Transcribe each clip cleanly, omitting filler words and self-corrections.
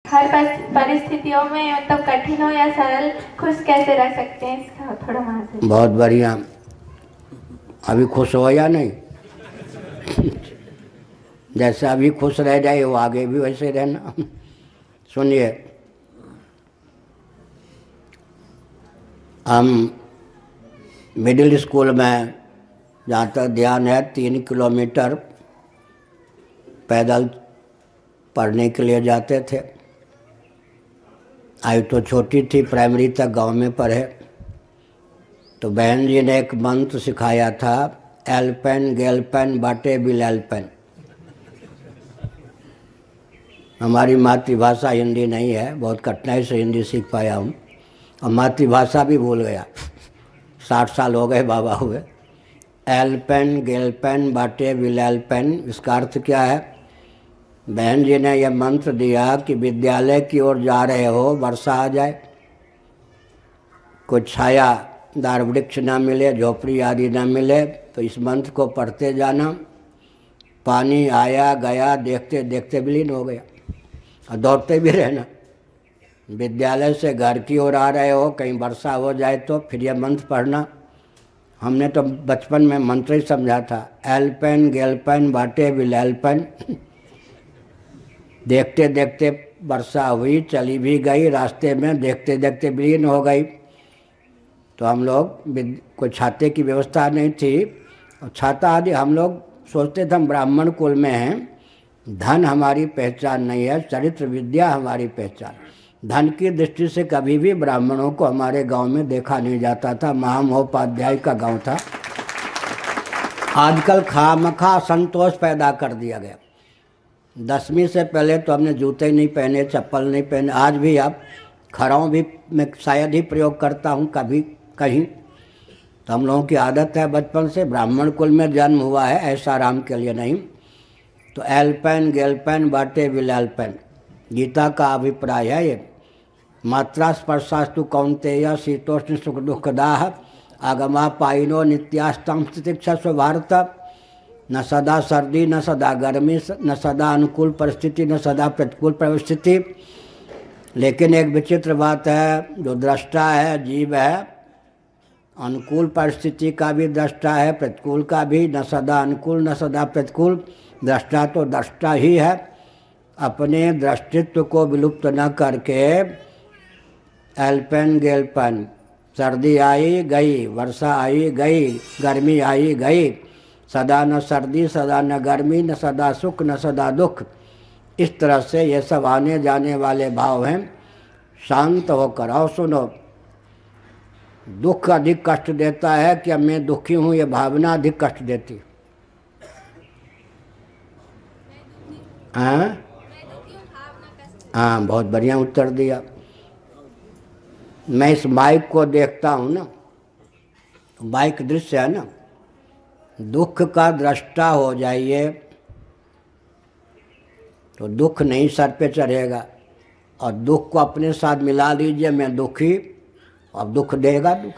हर परिस्थितियों में मतलब कठिन हो या सरल खुश कैसे रह सकते हैं, इसका थोड़ा महत्व। बहुत बढ़िया। अभी खुश हो या नहीं? जैसे अभी खुश रह जाए वो आगे भी वैसे रहना। सुनिए, हम मिडिल स्कूल में जहाँ तक ध्यान है 3 किलोमीटर पैदल पढ़ने के लिए जाते थे। आयु तो छोटी थी, प्राइमरी तक गांव में पढ़े। तो बहन जी ने एक मंत्र सिखाया था, एल्पेन गेल्पेन बाटे बिल एल्पेन। हमारी मातृभाषा हिंदी नहीं है, बहुत कठिनाई से हिंदी सीख पाया हूँ और मातृभाषा भी भूल गया। 60 साल हो गए बाबा हुए। एल्पेन गेल्पेन बाटे बिल एल्पेन, इसका अर्थ क्या है? बहन जी ने यह मंत्र दिया कि विद्यालय की ओर जा रहे हो, वर्षा आ जाए, कुछ छायादार वृक्ष ना मिले, झोपड़ी आदि ना मिले, तो इस मंत्र को पढ़ते जाना। पानी आया गया, देखते देखते विलीन हो गया। और दौड़ते भी रहना। विद्यालय से घर की ओर आ रहे हो, कहीं वर्षा हो जाए तो फिर यह मंत्र पढ़ना। हमने तो बचपन में मंत्र ही समझा था, एल्पेन गेल्पेन बाटे बिल एल्पेन। देखते देखते वर्षा हुई, चली भी गई, रास्ते में देखते देखते विलीन हो गई। तो हम लोग, कोई छाते की व्यवस्था नहीं थी और छाता आदि, हम लोग सोचते थे हम ब्राह्मण कुल में हैं, धन हमारी पहचान नहीं है, चरित्र विद्या हमारी पहचान। धन की दृष्टि से कभी भी ब्राह्मणों को हमारे गांव में देखा नहीं जाता था। महामहोपाध्याय का गांव था। आजकल खामखा संतोष पैदा कर दिया गया। 10वीं से पहले तो हमने जूते नहीं पहने, चप्पल नहीं पहने। आज भी आप खड़ाऊँ भी मैं शायद ही प्रयोग करता हूँ कभी कहीं। तो हम लोगों की आदत है बचपन से, ब्राह्मण कुल में जन्म हुआ है, ऐसा आराम के लिए नहीं। तो एल्पेन गेल्पेन बाटे विल एल्पेन, गीता का अभिप्राय है ये। मात्रा स्पर्शास्तु कौन्तेय शीतोष्ण सुख दुखदाह आगमा पाइनो नित्यास्तम तितिक्षस्व भारत। न सदा सर्दी, न सदा गर्मी, न सदा अनुकूल परिस्थिति, न सदा प्रतिकूल परिस्थिति। लेकिन एक विचित्र बात है, जो दृष्टा है, जीव है, अनुकूल परिस्थिति का भी दृष्टा है, प्रतिकूल का भी। न सदा अनुकूल न सदा प्रतिकूल, दृष्टा तो दृष्टा ही है। अपने दृष्टित्व को विलुप्त न करके एल्पेन गेल्पेन, सर्दी आई गई, वर्षा आई गई, गर्मी आई गई, सदा न सर्दी सदा न गर्मी, न सदा सुख न सदा दुख। इस तरह से ये सब आने जाने वाले भाव हैं। शांत होकर आओ। सुनो, दुख अधिक कष्ट देता है कि अब मैं दुखी हूँ, ये भावना अधिक कष्ट देती। हाँ हाँ, बहुत बढ़िया उत्तर दिया। मैं इस माइक को देखता हूँ ना, माइक दृश्य है ना, दुख का दृष्टा हो जाइए तो दुख नहीं सर पे चढ़ेगा, और दुख को अपने साथ मिला लीजिए, मैं दुखी, अब दुख देगा दुख।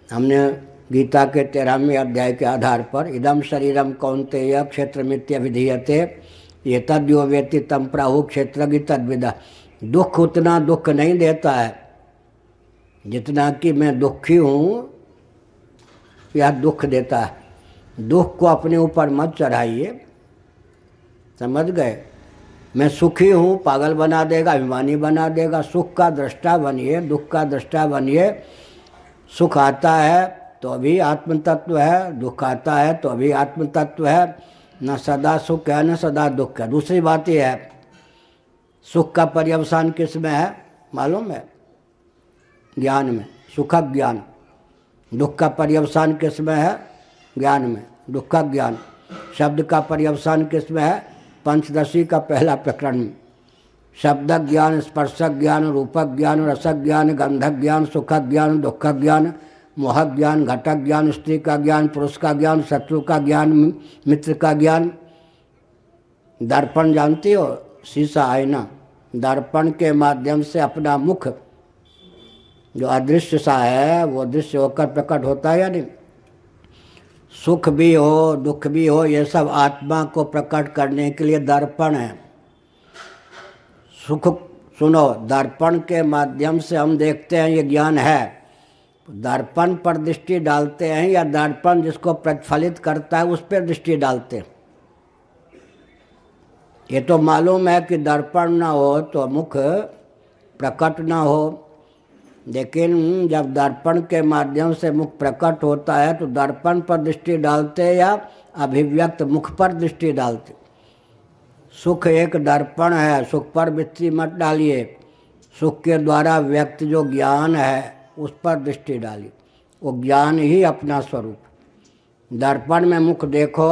हमने गीता के 13वें अध्याय के आधार पर इदम शरीरम कौन्तेय क्षेत्रमित्य विधीयते ये तद्यो वेति तम प्राहु क्षेत्रज्ञ तद्विदा। दुख उतना दुख नहीं देता है जितना कि मैं दुखी हूँ यह दुख देता है। दुख को अपने ऊपर मत चढ़ाइए, समझ गए? मैं सुखी हूँ पागल बना देगा, अभिमानी बना देगा। सुख का दृष्टा बनिए, दुख का दृष्टा बनिए। सुख आता है तो अभी आत्म तत्व है, दुख आता है तो अभी आत्म तत्व है। न सदा सुख है न सदा दुख है। दूसरी बात यह है, सुख का पर्यवसान किस में है मालूम है? ज्ञान में, सुखक ज्ञान। दुख का पर्यवसान किस में है? ज्ञान में, दुखक ज्ञान। शब्द का पर्यवसान किस में है? पंचदशी का पहला प्रकरण। शब्दक ज्ञान, स्पर्शक ज्ञान, रूपक ज्ञान, रसक ज्ञान, गंधक ज्ञान, सुखक ज्ञान, दुखक ज्ञान, मोहक ज्ञान, घटक ज्ञान, स्त्री का ज्ञान, पुरुष का ज्ञान, शत्रु का ज्ञान, मित्र का ज्ञान। दर्पण जानती हो? शीशा, आईना। दर्पण के माध्यम से अपना मुख जो अदृश्य सा है वो दृश्य होकर प्रकट होता है या नहीं? सुख भी हो दुख भी हो, ये सब आत्मा को प्रकट करने के लिए दर्पण है। सुख, सुनो, दर्पण के माध्यम से हम देखते हैं ये ज्ञान है, दर्पण पर दृष्टि डालते हैं या दर्पण जिसको प्रतिफलित करता है उस पर दृष्टि डालते हैं। ये तो मालूम है कि दर्पण ना हो तो मुख प्रकट ना हो, लेकिन जब दर्पण के माध्यम से मुख प्रकट होता है तो दर्पण पर दृष्टि डालते या अभिव्यक्त मुख पर दृष्टि डालते। सुख एक दर्पण है, सुख पर दृष्टि मत डालिए, सुख के द्वारा व्यक्त जो ज्ञान है उस पर दृष्टि डालिए, वो ज्ञान ही अपना स्वरूप। दर्पण में मुख देखो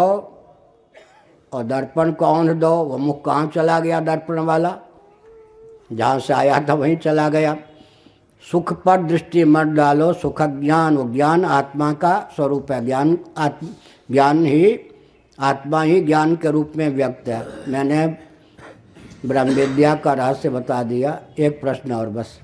और दर्पण को औंध दो, वो मुख कहाँ चला गया? दर्पण वाला जहाँ से आया था वहीं चला गया। सुख पर दृष्टि मत डालो, सुख ज्ञान, वो ज्ञान आत्मा का स्वरूप है, ज्ञान ही आत्मा ही ज्ञान के रूप में व्यक्त है। मैंने ब्रह्म विद्या का रहस्य बता दिया। एक प्रश्न और बस।